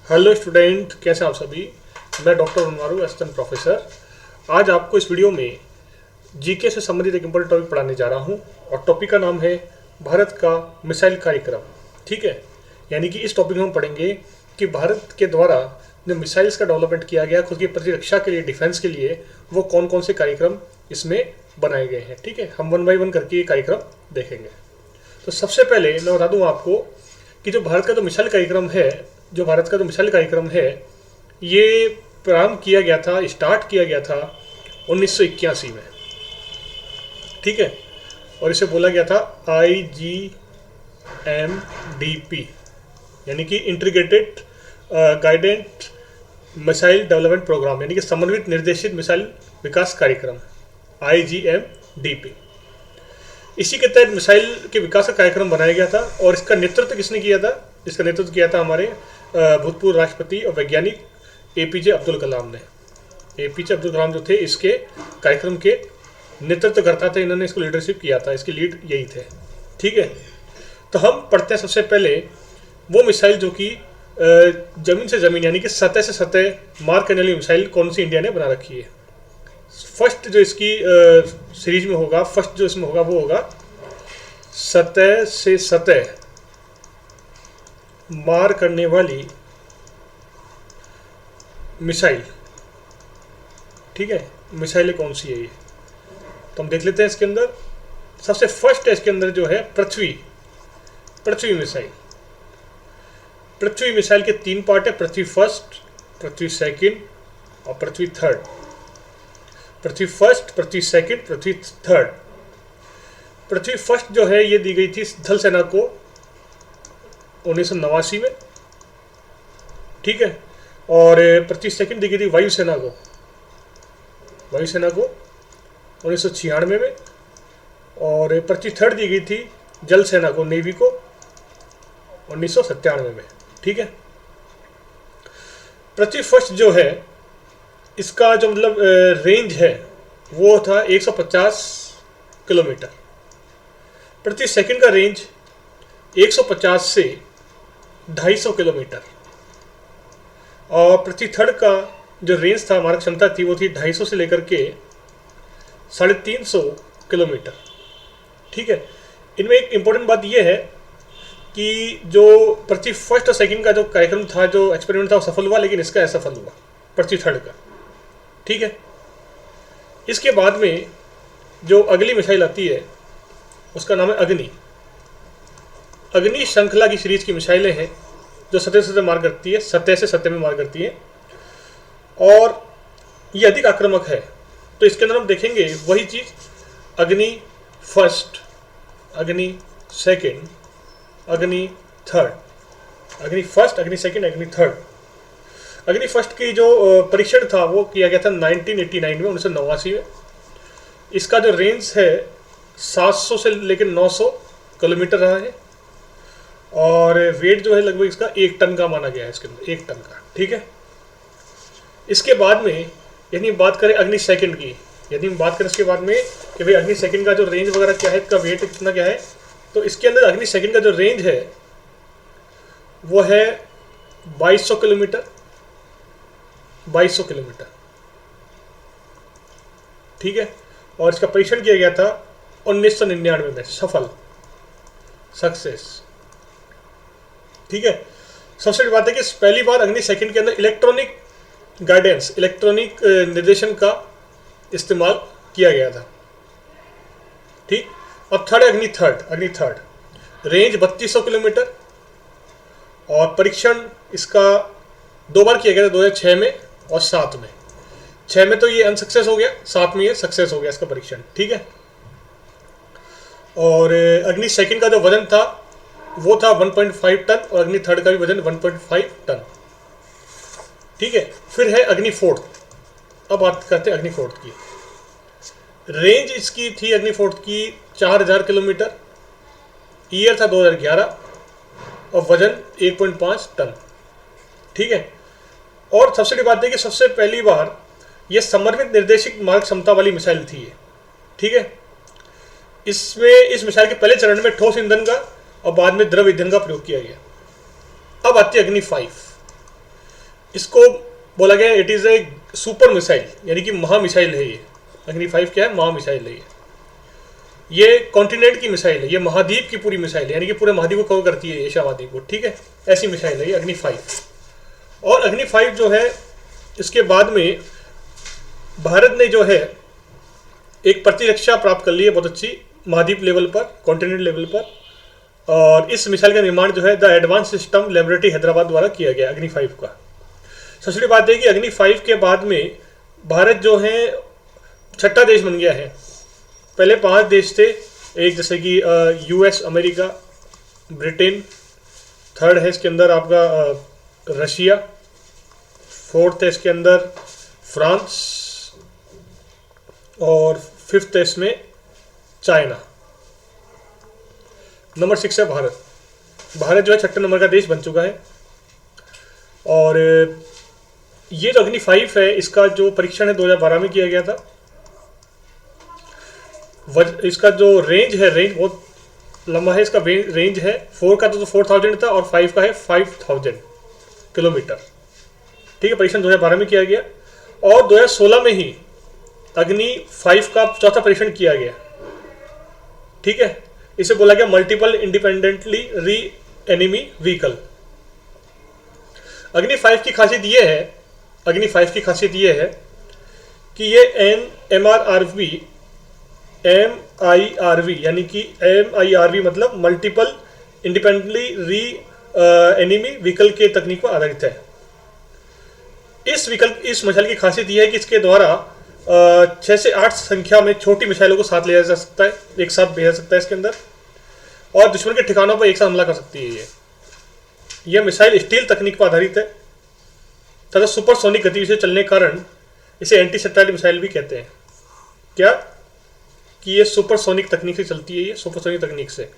Hello student, कैसे हैं आप सभी। मैं डॉक्टर उनवारू, असिस्टेंट प्रोफेसर। आज आपको इस वीडियो में जीके से संबंधित एक इम्पोर्टेंट टॉपिक पढ़ाने जा रहा हूं और टॉपिक का नाम है भारत का मिसाइल कार्यक्रम। ठीक है, यानी कि इस टॉपिक में हम पढ़ेंगे कि भारत के द्वारा जो मिसाइल्स का डेवलपमेंट किया गया खुद की प्रतिरक्षा के लिए, डिफेंस के लिए, वो कौन कौन से कार्यक्रम इसमें बनाए गए हैं। ठीक है, हम वन बाई वन करके ये कार्यक्रम देखेंगे। तो सबसे पहले मैं बता दूं आपको कि जो भारत का जो मिसाइल कार्यक्रम है, ये प्रारंभ किया गया था, स्टार्ट किया गया था 1981 में। ठीक है, और इसे बोला गया था IGMDP, यानी कि इंटीग्रेटेड गाइडेंट मिसाइल डेवलपमेंट प्रोग्राम, यानी कि समन्वित निर्देशित मिसाइल विकास कार्यक्रम, IGMDP। इसी के तहत मिसाइल के विकास का कार्यक्रम बनाया गया था और इसका नेतृत्व किसने किया था? इसका नेतृत्व किया था हमारे भूतपूर्व राष्ट्रपति और वैज्ञानिक APJ अब्दुल कलाम ने। APJ अब्दुल कलाम जो थे, इसके कार्यक्रम के नेतृत्व करता थे, इन्होंने इसको लीडरशिप किया था, इसके लीड यही थे। ठीक है, तो हम पढ़ते हैं सबसे पहले वो मिसाइल जो कि जमीन से जमीन यानी कि सतह से सतह मार करने वाली मिसाइल कौन सी इंडिया ने बना रखी है। फर्स्ट जो इसकी सीरीज में होगा, फर्स्ट जो इसमें होगा वो होगा सतह से सतह मार करने वाली मिसाइल। ठीक है, मिसाइलें कौन सी है ये, तो हम देख लेते हैं। इसके अंदर सबसे फर्स्ट है, इसके अंदर जो है पृथ्वी मिसाइल। पृथ्वी मिसाइल के 3 पार्ट है, पृथ्वी फर्स्ट, पृथ्वी सेकंड और पृथ्वी थर्ड। पृथ्वी फर्स्ट, पृथ्वी सेकंड, पृथ्वी थर्ड। पृथ्वी फर्स्ट जो है ये दी गई थी थल सेना को 1989 में। ठीक है, और पृथ्वी सेकंड दी गई थी वायुसेना को 1996 में। और पृथ्वी थर्ड दी गई थी जल सेना को, नेवी को 1997 में। ठीक है, पृथ्वी फर्स्ट जो है इसका जो मतलब रेंज है वो था 150 किलोमीटर। पृथ्वी सेकंड का रेंज 150 से 250 किलोमीटर और पृथ्वी थर्ड का जो रेंज था, मारक क्षमता थी, वो थी 250 से लेकर के 350 किलोमीटर। ठीक है, इनमें एक इम्पोर्टेंट बात यह है कि जो पृथ्वी फर्स्ट और सेकंड का जो कार्यक्रम था, जो एक्सपेरिमेंट था, वो सफल हुआ, लेकिन इसका असफल हुआ, पृथ्वी थर्ड का। ठीक है, इसके बाद में जो अगली मिसाइल आती है उसका नाम है अग्नि श्रृंखला की सीरीज की मिसाइलें हैं जो सतह से सतह मार करती है, सतह से सतह में मार करती है और ये अधिक आक्रामक है। तो इसके अंदर हम देखेंगे वही चीज़, अग्नि फर्स्ट, अग्नि सेकंड, अग्नि थर्ड, अग्नि फर्स्ट, अग्नि सेकंड, अग्नि थर्ड। अग्नि फर्स्ट की जो परीक्षण था वो किया गया था 1989 में, 1989 में। इसका जो रेंज है 700 से लेकर 900 किलोमीटर रहा है और वेट जो है लगभग इसका 1 टन का माना गया है, इसके अंदर 1 टन का। ठीक है, इसके बाद में यदि बात करें अग्नि सेकंड की, यदि हम बात करें इसके बाद में कि भाई अग्नि सेकंड का जो रेंज वगैरह क्या है, इसका वेट कितना क्या है, तो इसके अंदर अग्नि सेकंड का जो रेंज है वो है 2200 किलोमीटर। 2200 किलोमीटर। ठीक है, और इसका परीक्षण किया गया था 1999 में, सफल, सक्सेस। ठीक है, सबसे बड़ी बात है कि पहली बार अग्नि सेकंड के अंदर इलेक्ट्रॉनिक गाइडेंस, इलेक्ट्रॉनिक निर्देशन का इस्तेमाल किया गया था। ठीक, और थर्ड अग्नि थर्ड रेंज 3200 किलोमीटर और परीक्षण इसका 2 बार किया गया था, 2006 में और 7 में। 6 में तो ये अनसक्सेस हो गया, 7 में ये सक्सेस हो गया इसका परीक्षण। ठीक है, और अग्नि सेकंड का जो वजन था वो था 1.5 टन और अग्नि थर्ड का भी वजन 1.5 टन। ठीक है, फिर है अग्नि फोर्थ। अब बात करते हैं अग्नि फोर्थ की। रेंज इसकी थी अग्नि फोर्थ की 4000 किलोमीटर, ईयर था 2011 और वजन 1.5 टन। ठीक है, और सबसे बड़ी बात है कि सबसे पहली बार यह समर्पित निर्देशित मारक क्षमता वाली मिसाइल थी ये। ठीक है, इसमें इस मिसाइल के पहले चरण में ठोस ईंधन का और बाद में द्रव ईंधन का प्रयोग किया गया। अब आती है अग्नि 5। इसको बोला गया it is a super missile, यानी कि महा मिसाइल है ये। अग्नि 5 क्या है? महा मिसाइल है ये कॉन्टिनेंट की मिसाइल है, ये महाद्वीप की पूरी मिसाइल है, यानी कि पूरे महाद्वीप को कवर करती है एशिया महाद्वीप को, ठीक है। ऐसी मिसाइल है ये अग्नि 5। और अग्नि 5 जो है इसके बाद में भारत ने जो है एक प्रतिरक्षा प्राप्त कर ली है बहुत अच्छी महाद्वीप लेवल पर, कॉन्टिनेंट लेवल पर। और इस मिसाइल का निर्माण जो है the advance system laboratory Hyderabad द्वारा किया गया अग्नि 5 का। सबसे बात है कि अग्नि 5 के बाद में भारत जो है छठा देश बन गया है। पहले 5 देश थे, एक जैसे कि यूएस, अमेरिका, ब्रिटेन, थर्ड है इसके अंदर आपका रशिया, फोर्थ है इसके अंदर फ्रांस, और फिफ्थ है इसमें चाइना। नंबर 6 है भारत। भारत जो है छठे नंबर का देश बन चुका है। और ये जो अग्नि 5 है इसका जो परीक्षण है 2012 में किया गया था। इसका जो रेंज है, रेंज बहुत लंबा है, इसका रेंज है 4 का तो 4000 था और 5 का है 5000 किलोमीटर, ठीक है। परीक्षण 2012 में किया गया और 2016 में ही अग्नि 5 का चौथा परीक्षण किया गया, ठीक है। इसे बोला गया मल्टीपल इंडिपेंडेंटली री एनिमी व्हीकल। अग्नि 5 की खासियत ये है, अग्नि 5 की खासियत ये है कि ये MIRV यानी कि MIRV मतलब मल्टीपल इंडिपेंडेंटली री एनिमी व्हीकल के तकनीक पर आधारित है। इस मिसाइल की खासियत यह है कि इसके द्वारा 6 से 8 संख्या में छोटी मिसाइलों को साथ ले जा सकता है, एक साथ भेजा सकता है इसके अंदर, और दुश्मन के ठिकानों पर एक साथ हमला कर सकती है। यह मिसाइल स्टील तकनीक पर आधारित है तथा सुपरसोनिक गति से चलने के कारण इसे एंटी सैटेलाइट मिसाइल भी कहते हैं। क्या कि ये सुपरसोनिक तकनीक से चलती है, ये सुपरसोनिक तकनीक से,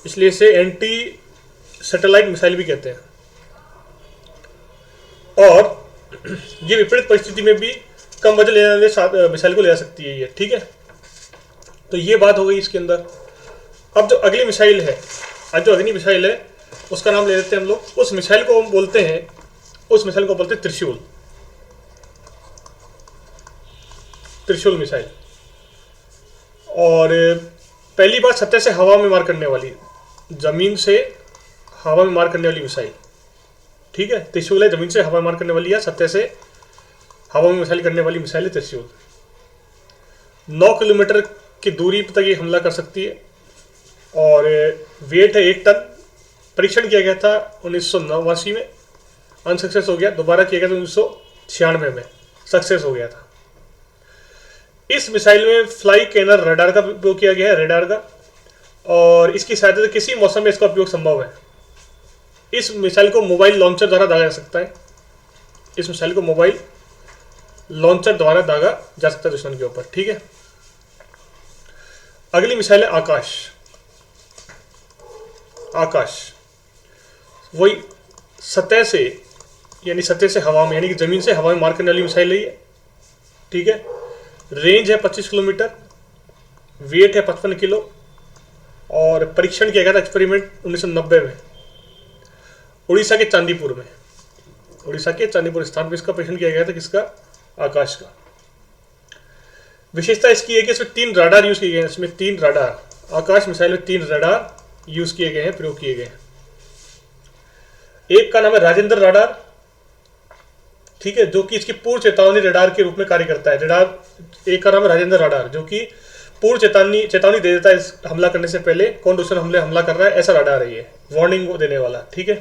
इसलिए इसे एंटी सैटेलाइट मिसाइल भी कहते हैं। और ये विपरीत परिस्थिति में भी कम वजन लेने वाले मिसाइल को ले जा सकती है ये, ठीक है। तो ये बात हो गई इसके अंदर। अब जो अगली मिसाइल है, आज जो अग्नि मिसाइल है उसका नाम ले लेते हैं हम लोग। उस मिसाइल को हम बोलते हैं, उस मिसाइल को बोलते हैं त्रिशूल, त्रिशूल मिसाइल। और पहली बार सतह से हवा में मार करने वाली, जमीन से हवा में मार करने वाली मिसाइल, ठीक है। त्रिशूल है, जमीन से हवा में मार करने वाली या सतह से हवा में मिसाइल करने वाली मिसाइल है त्रिशूल। 9 किलोमीटर की दूरी तक ये हमला कर सकती है और वेट है 1 टन। परीक्षण किया गया था 1989 में, अनसक्सेस हो गया। दोबारा किया गया था 1996 में, सक्सेस हो गया था। इस मिसाइल में फ्लाई कैनर रडार का उपयोग किया गया है, रडार का, और इसकी सहायता से किसी मौसम में इसका उपयोग संभव है। इस मिसाइल को मोबाइल लॉन्चर द्वारा दागा जा सकता है, इस मिसाइल को मोबाइल लॉन्चर द्वारा दागा जा सकता है दुश्मन के ऊपर, ठीक है। अगली मिसाइल है आकाश। आकाश वही सतह से, यानी सतह से हवा में, यानी कि जमीन से हवा में मार करने वाली मिसाइल है ये, ठीक है। रेंज है 25 किलोमीटर, वेट है 55 किलो, और परीक्षण किया गया था एक्सपेरिमेंट 1990 में उड़ीसा के चांदीपुर में, उड़ीसा के चांदीपुर स्थान पर इसका परीक्षण किया गया था। किसका? आकाश का। विशेषता इसकी है कि इसमें 3 रडार यूज किए गए हैं, इसमें 3 रडार, आकाश मिसाइल में 3 रडार यूज किए गए हैं, प्रयोग किए गए हैं। एक का नाम है राजेंद्र रडार, ठीक है, जो कि इसकी पूर्व चेतावनी रडार के रूप में कार्य करता है। रडार एक का नाम है राजेंद्र रडार, जो कि पूर्व चेतावनी दे देता है इस हमला करने से पहले, कौन दुश्मन हमला कर रहा है, ऐसा रडार है ये, वार्निंग देने वाला, ठीक है।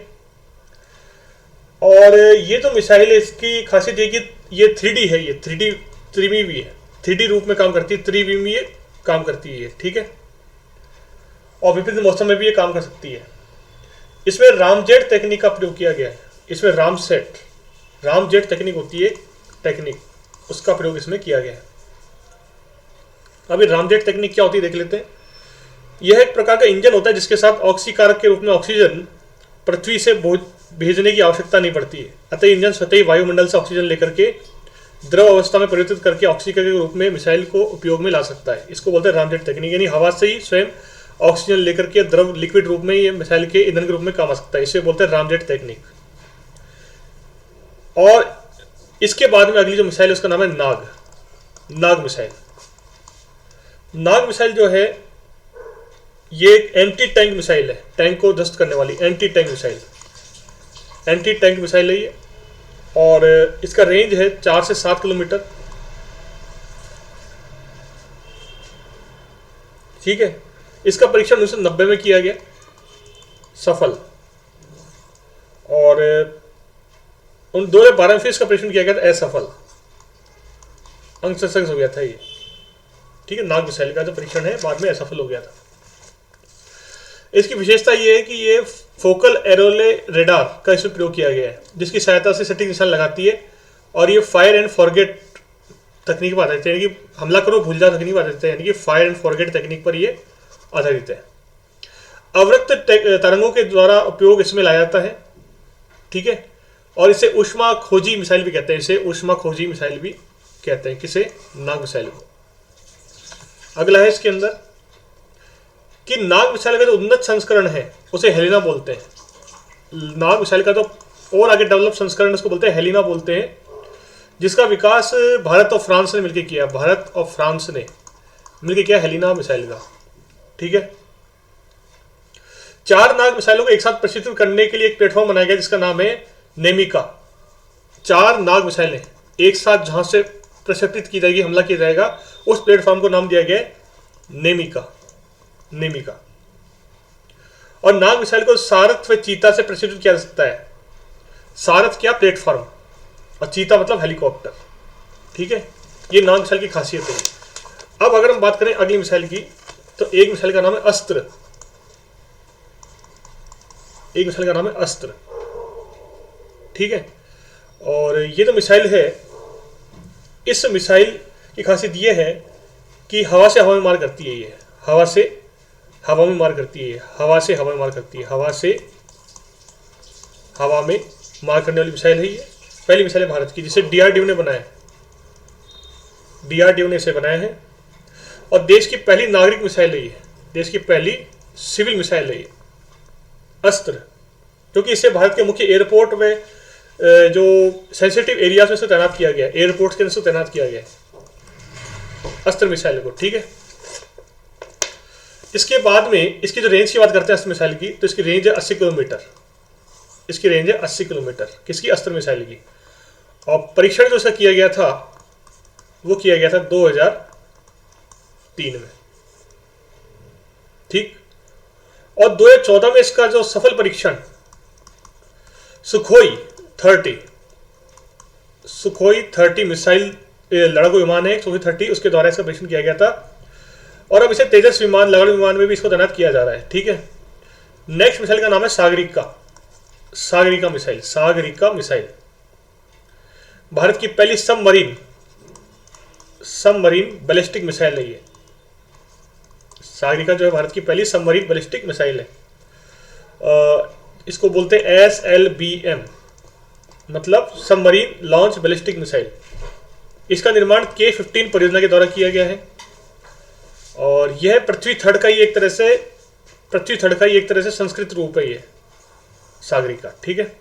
और ये जो मिसाइल है इसकी खासियत ये कि ये 3D है, ये 3D त्रिविमी है, 3D रूप में काम करती है, त्रिविमी काम करती है, ठीक है। और विभिन्न मौसम में भी ये काम कर सकती है। इसमें रामजेट तकनीक का प्रयोग किया गया है। इसमें रामजेट तकनीक होती है, टेक्निक, उसका प्रयोग इसमें किया गया है। अभी रामजेट तकनीक क्या होती है देख लेते हैं। यह एक प्रकार का इंजन होता है जिसके साथ ऑक्सीकारक के रूप में ऑक्सीजन पृथ्वी से भेजने की आवश्यकता नहीं पड़ती है। अतः इंजन स्वतः ही वायुमंडल से ऑक्सीजन लेकर के द्रव अवस्था में परिवर्तित करके ऑक्सीजन के रूप में मिसाइल को उपयोग में ला सकता है। इसको बोलते हैं रामजेट तकनीक, यानी हवा से ही स्वयं ऑक्सीजन लेकर के द्रव लिक्विड रूप में ये मिसाइल के ईंधन के रूप में काम आ सकता है। इसे बोलते हैं रामजेट तकनीक। और इसके बाद में अगली जो मिसाइल है उसका नाम है नाग, नाग मिसाइल। नाग मिसाइल जो है ये एक एंटी टैंक मिसाइल है, टैंक को ध्वस्त करने वाली anti tank missile, anti tank missile है ये। और इसका रेंज है 4 से 7 किलोमीटर। ठीक है, इसका परीक्षण 1990 में किया गया, सफल। और 2012 में फिर इसका परीक्षण किया गया था, असफल, अंक हो गया था ये। ठीक है, नाग मिसाइल का जो परीक्षण है बाद में असफल हो गया था। इसकी विशेषता ये है कि ये फोकल एरोले रेडार का इसमें प्रयोग किया गया है, जिसकी सहायता से सटीक निशान लगाती है। और ये फायर एंड फॉरगेट तकनीक पर आधारित है, यानी कि हमला करो भूल जाओ तकनीक पर आधारित है, यानी कि फायर एंड फॉरगेट तकनीक पर ये आधारित है। अवरक्त तरंगों के द्वारा उपयोग इसमें लाया जाता है। ठीक है, और इसे ऊष्मा खोजी मिसाइल भी कहते हैं, इसे ऊष्मा खोजी मिसाइल भी कहते हैं, किसे, नाग मिसाइल को। अगला है इसके अंदर कि नाग मिसाइल का जो उन्नत संस्करण है उसे हेलिना बोलते हैं। नाग मिसाइल का तो और आगे डेवलप संस्करण उसको बोलते हैं हेलिना बोलते हैं, जिसका विकास भारत और फ्रांस ने मिलकर किया, भारत और फ्रांस ने मिलकर किया हेलिना मिसाइल का। ठीक है, 4 नाग मिसाइलों को एक साथ प्रशिक्षित करने के लिए एक प्लेटफॉर्म बनाया गया जिसका नाम है नेमिका। 4 नाग मिसाइलें एक साथ जहां से प्रक्षेपित की जाएगी, हमला किया जाएगा, उस प्लेटफॉर्म को नाम दिया गया है नेमिका, नेमिका। और नाग मिसाइल को सारथ व चीता से प्रक्षेपित किया जा सकता है। सारथ क्या, प्लेटफॉर्म, और चीता मतलब हेलीकॉप्टर। ठीक है, ये नाग मिसाइल की खासियत है। अब अगर हम बात करें अगली मिसाइल की, तो एक मिसाइल का नाम है अस्त्र, एक मिसाइल का नाम है अस्त्र। ठीक है, और ये जो मिसाइल है, इस मिसाइल की खासियत ये है कि हवा से हवा में मार करती है। ये हवा से हवा में मार करती है, हवा से हवा में मार करती है, हवा से हवा में मार करने वाली मिसाइल है ये। पहली मिसाइल है भारत की, जिसे डीआरडीओ ने बनाया, डीआरडीओ ने इसे बनाया है। और देश की पहली नागरिक मिसाइल है ये, देश की पहली सिविल मिसाइल है ये अस्त्र, क्योंकि इसे भारत के मुख्य एयरपोर्ट में जो सेंसिटिव एरियाज में से तैनात किया गया, एयरपोर्ट के अंदर से तैनात किया गया अस्त्र मिसाइल को। ठीक है, इसके बाद में इसकी जो रेंज की बात करते हैं अस्त्र मिसाइल की, तो इसकी रेंज है 80 किलोमीटर, इसकी रेंज है 80 किलोमीटर किसकी, अस्त्र मिसाइल की। और परीक्षण जो इसका किया गया था वो किया गया था 2003 में। ठीक, और 2014 में इसका जो सफल परीक्षण सुखोई 30 मिसाइल लड़ाकू विमान है, सुखोई 30, उसके द्वारा इसका परीक्षण किया गया था। और अब इसे तेजस विमान, लड़ाकू विमान में भी इसको तैनात किया जा रहा है। ठीक है, नेक्स्ट मिसाइल का नाम है सागरिका, सागरिका मिसाइल, सागरिका मिसाइल भारत की पहली सबमरीन बैलिस्टिक मिसाइल है ये। सागरिका जो है भारत की पहली सबमरीन बैलिस्टिक मिसाइल है। इसको बोलते हैं SLBM, मतलब सबमरीन लॉन्च बैलिस्टिक मिसाइल। इसका निर्माण K-15 परियोजना के द्वारा किया गया है। और यह पृथ्वी थर्ड का ही एक तरह से संस्कृत रूप है ये सागरिका। ठीक है,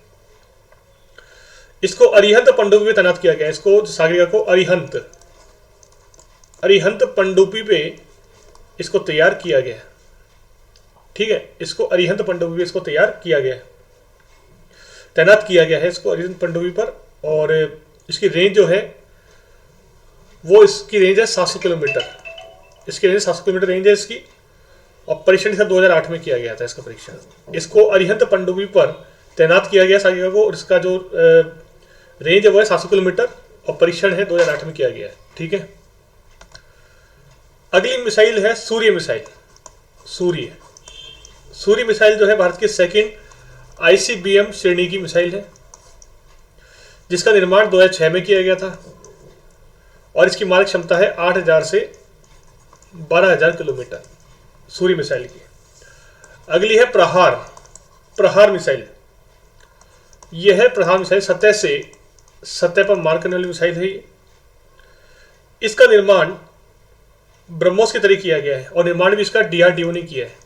इसको अरिहंत पनडुब्बी पे तैनात किया गया, इसको सागरिका को अरिहंत पनडुब्बी पे इसको तैयार किया गया। ठीक है, इसको अरिहंत पनडुब्बी पे इसको तैयार किया गया, तैनात किया गया है इसको अरिहंत पनडुब्बी पर। और इसकी रेंज जो है वो, इसकी रेंज है 700 किलोमीटर, इसकी रेंज 700 किलोमीटर रेंज है इसकी। और परीक्षण इसका 2008 में किया गया था इसका परीक्षण। इसको अरिहंत पनडुब्बी पर तैनात किया गया सागरिका को, और इसका जो रेंज है वो है 700 किलोमीटर, और परीक्षण है 2008 में किया गया है। ठीक है, अगली मिसाइल है सूर्य मिसाइल। सूर्य मिसाइल जो है भारत की सेकंड ICBM श्रेणी की मिसाइल है, जिसका निर्माण 2006 में किया गया था। और इसकी मारक क्षमता है 8000 से 12000 किलोमीटर सूर्य मिसाइल की। अगली है प्रहार मिसाइल। यह है प्रहार मिसाइल, सतह पर मार करने वाली मिसाइल है ये। इसका निर्माण ब्रह्मोस के तरीके किया गया है, और निर्माण भी इसका DRDO ने किया है।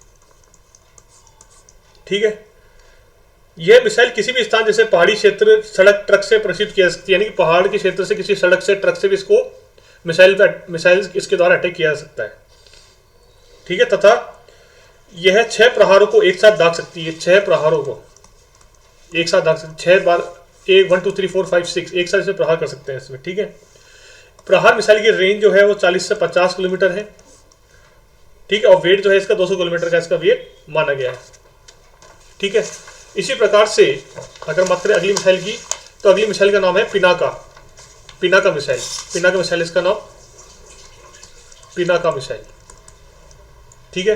ठीक है, यह मिसाइल किसी भी स्थान जैसे पहाड़ी क्षेत्र सड़क ट्रक से प्रक्षेपित किया जा सकती है, यानी कि पहाड़ के क्षेत्र से किसी सड़क से ट्रक से भी इसको मिसाइल इसके द्वारा अटैक किया जा सकता है। ठीक है, तथा यह 6 प्रहारों को एक साथ दाग सकती है। 6 प्रहारों को एक साथ दाग सकती है, 6 बार 1 2 3 4 5 6 एक साथ इसे प्रहार कर सकते हैं इसमें। ठीक है, प्रहार मिसाइल की रेंज जो है वो 40 से 50 किलोमीटर है। ठीक है, और वेट जो है इसका 200 किलोमीटर का इसका वेट माना गया है। ठीक है, इसी प्रकार से अगर बात करें अगली मिसाइल की, तो अगली मिसाइल का नाम है पिनाका। पिनाका मिसाइल, पिनाका मिसाइल इसका नाम, पिनाका मिसाइल। ठीक है,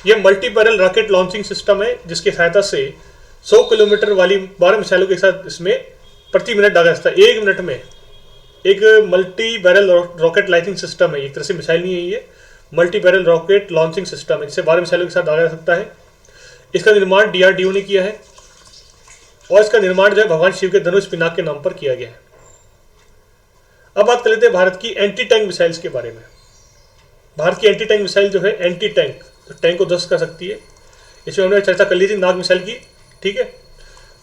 यह multi barrel rocket launching system है जिसकी सहायता से 100 किलोमीटर वाली 12 मिसाइलों के साथ इसमें प्रति मिनट दागा जाता है। 1 मिनट में एक multi barrel rocket launching system है, एक तरह से मिसाइल नहीं है ये, multi barrel rocket launching system है जिसे 12 मिसाइलों के साथ दागा जा सकता है। इसका निर्माण DRDO ने किया है और इसका निर्माण जो है भगवान शिव के धनुष पिनाक के नाम पर किया गया है। अब बात कर लेते हैं भारत की एंटी टैंक मिसाइल्स के बारे में। भारत की एंटी टैंक मिसाइल जो है एंटी टैंक, तो टैंक को ध्वस्त कर सकती है, इसमें हमने चर्चा कर ली थी नाग मिसाइल की। ठीक है,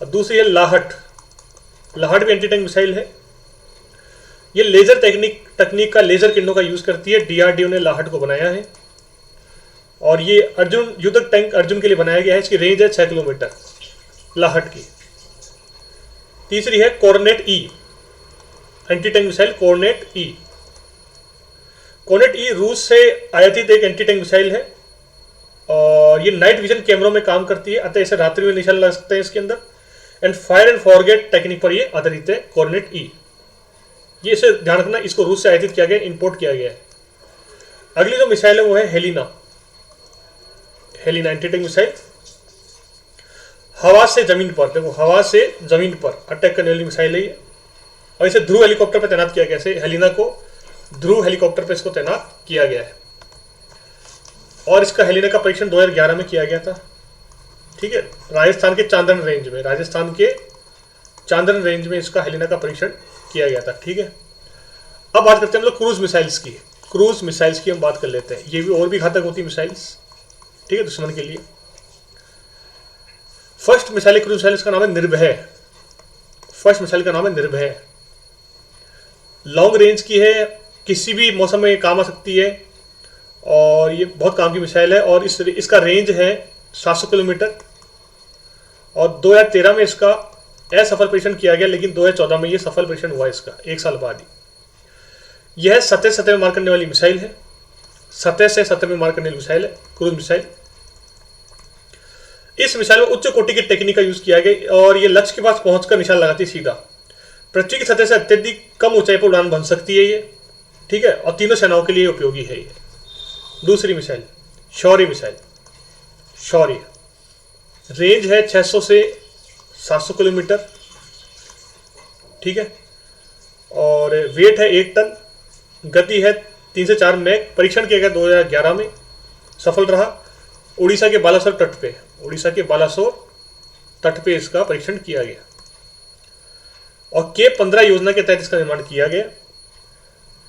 और दूसरी है लाहट। लाहट भी एंटी टैंक मिसाइल है, ये लेजर तकनीक का लेजर किरणों का यूज करती है। DRDO ने लाहट को बनाया है और ये अर्जुन युद्धक टैंक अर्जुन के लिए बनाया गया है। इसकी रेंज है 6 किलोमीटर लाहट की। तीसरी है कॉर्नेट ई, एंटी टैंक मिसाइल कॉर्नेट ई। कॉर्नेट ई रूस से आयातित एक एंटी टैंक मिसाइल है और ये नाइट विजन कैमरों में काम करती है, अतः इसे रात्रि में निशाना लगा सकते हैं इसके अंदर। And fire and forget technique पर ये आधारित है कॉर्नेट ई। ये इसे ध्यान रखना, इसको रूस से आयातित किया गया, इंपोर्ट किया गया है। अगली जो मिसाइल है वो है Helina. Helina anti tank missile हवा से जमीन पर, देखो हवा से जमीन पर अटैक करने वाली मिसाइल है ये, और इसे ध्रुव हेलीकॉप्टर पर तैनात किया गया है। हेलिना को ध्रुव हेलीकॉप्टर पर इसको तैनात किया गया है और इसका हेलिना का परीक्षण 2011 में किया गया था। ठीक है, राजस्थान के चांदन रेंज में, राजस्थान के चांदन रेंज में इसका हेलिना का परीक्षण किया गया था। ठीक है, अब बात करते हैं हम लोग क्रूज मिसाइल्स की। क्रूज मिसाइल्स की हम बात कर लेते हैं, ये भी और भी घातक होती है मिसाइल्स। ठीक है, दुश्मन के लिए। फर्स्ट मिसाइल क्रूज मिसाइल का नाम है निर्भय। फर्स्ट मिसाइल का नाम है निर्भय। लॉन्ग रेंज की है, किसी भी मौसम में काम आ सकती है और ये बहुत काम की मिसाइल है और इसका रेंज है 700 किलोमीटर और 2013 में इसका असफल परीक्षण किया गया, लेकिन 2014 में ये सफल परीक्षण हुआ इसका, 1 साल बाद ही। यह सतह से सतह में मार करने वाली मिसाइल है, सतह से सतह में मार करने वाली मिसाइल है क्रूज मिसाइल। इस मिसाइल में उच्च कोटि की टेक्निक का यूज किया गया और ये लक्ष्य के पास पहुंचकर निशाना लगाती है सीधा। पृथ्वी की सतह से अत्यधिक कम ऊंचाई पर उड़ान भर सकती है ये। ठीक है, और तीनों सेनाओं के लिए उपयोगी है ये। दूसरी मिसाइल शौर्य मिसाइल। शौर्य रेंज है 600 से 700 किलोमीटर। ठीक है, और वेट है 1 टन, गति है 3 से 4 मैक। परीक्षण किया गया 2011 में, सफल रहा। उड़ीसा के बालासोर तट पे, उड़ीसा के बालासोर तट पे इसका परीक्षण किया गया और K-15 योजना के तहत इसका निर्माण किया गया।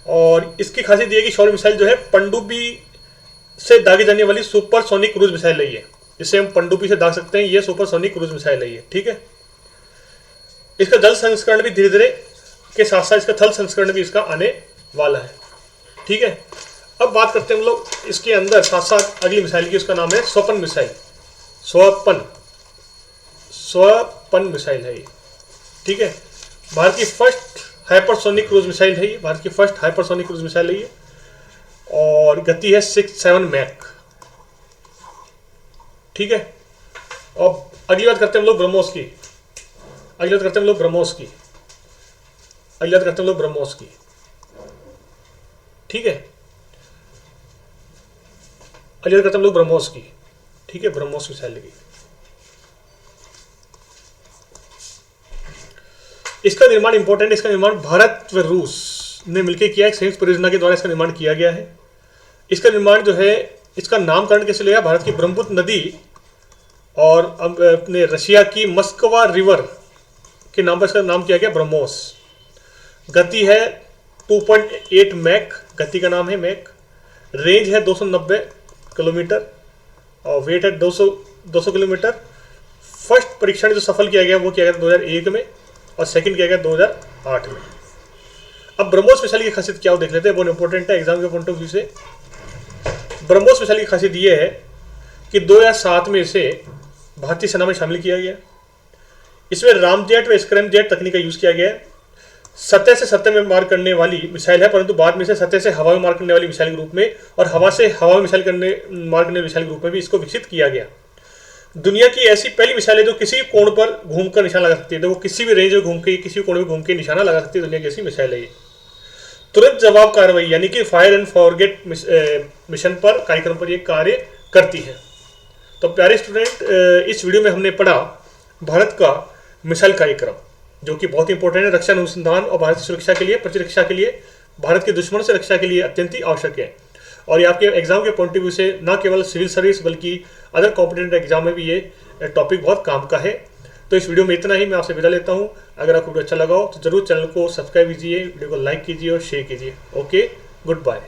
और इसकी खासियत यह है कि शौर्य मिसाइल जो है पनडुब्बी से दागी जाने वाली सुपरसोनिक क्रूज मिसाइल है ये। इसे हम पनडुब्बी से दाग सकते हैं, ये सुपरसोनिक क्रूज मिसाइल है ये। ठीक है, इसका जल संस्करण भी धीरे धीरे के साथ साथ इसका थल संस्करण भी इसका आने वाला है। ठीक है, अब बात करते हैं हम लोग इसके अंदर साथ साथ अगली मिसाइल की, उसका नाम है स्वपन मिसाइल। स्वपन मिसाइल है ये। ठीक है, भारत की फर्स्ट हाइपरसोनिक क्रूज मिसाइल है ये, भारत की फर्स्ट हाइपरसोनिक क्रूज मिसाइल है ये और गति है 6-7 मैक। ठीक है, और अगली बात करते हैं हम लोग ब्रह्मोस की। अगली बात करते हैं हम लोग ब्रह्मोस की। अगली बात करते हैं हम लोग ब्रह्मोस की। ठीक है, अगली बात करते हैं हम लोग ब्रह्मोस की। ठीक है, ब्रह्मोस मिसाइल की। इसका निर्माण इंपॉर्टेंट, इसका निर्माण भारत व रूस ने मिलकर किया, एक संयुक्त परियोजना के द्वारा इसका निर्माण किया गया है। इसका निर्माण जो है, इसका नामकरण कैसे लिया, भारत की ब्रह्मपुत्र नदी और अपने रशिया की मस्कवा रिवर के नाम पर इसका नाम किया गया ब्रह्मोस। गति है 2.8 मैक, गति का नाम है मैक। रेंज है 290 किलोमीटर और वेट है 200 किलोमीटर। फर्स्ट परीक्षण जो सफल किया गया वो किया गया 2001 में और सेकंड किया गया 2008 में। अब ब्रह्मोस मिसाइल की खासियत क्या हो देख लेते हैं, बहुत इंपॉर्टेंट है एग्जाम के पॉइंट ऑफ व्यू से। ब्रह्मोस मिसाइल की खासियत ये है कि 2007 में इसे भारतीय सेना में शामिल किया गया। इसमें रामजेट व स्क्रैमजेट तकनीक का यूज किया गया है। सतह से सतह में मार करने वाली मिसाइल है, परंतु बाद में से सतह से हवा में मार करने वाली मिसाइल के रूप में और हवा से हवा में मार करने वाली मिसाइल के रूप में भी इसको विकसित किया गया। दुनिया की ऐसी पहली मिसाइल है जो किसी कोण पर घूमकर निशाना लगा सकती है। तो वो किसी भी रेंज में घूम के, किसी कोण में घूम के निशाना लगा सकती है। दुनिया की ऐसी मिसाइल है ये। तुरंत जवाब कार्रवाई यानी कि फायर एंड फॉरगेट मिशन पर कार्यक्रम पर ये कार्य करती है। तो प्यारे स्टूडेंट, इस वीडियो में हमने पढ़ा भारत का मिसाइल कार्यक्रम, जो कि बहुत इंपॉर्टेंट है रक्षा अनुसंधान और भारत की सुरक्षा के लिए, प्रतिरक्षा के लिए, भारत के दुश्मनों से रक्षा के लिए अत्यंत ही आवश्यक है। और ये आपके एग्जाम के पॉइंट ऑफ व्यू से न केवल सिविल सर्विस बल्कि अदर कॉम्पिटेंट एग्जाम में भी ये टॉपिक बहुत काम का है। तो इस वीडियो में इतना ही, मैं आपसे विदा लेता हूँ। अगर आपको वीडियो अच्छा लगा हो तो जरूर चैनल को सब्सक्राइब कीजिए, वीडियो को लाइक कीजिए और शेयर कीजिए। Okay, good bye.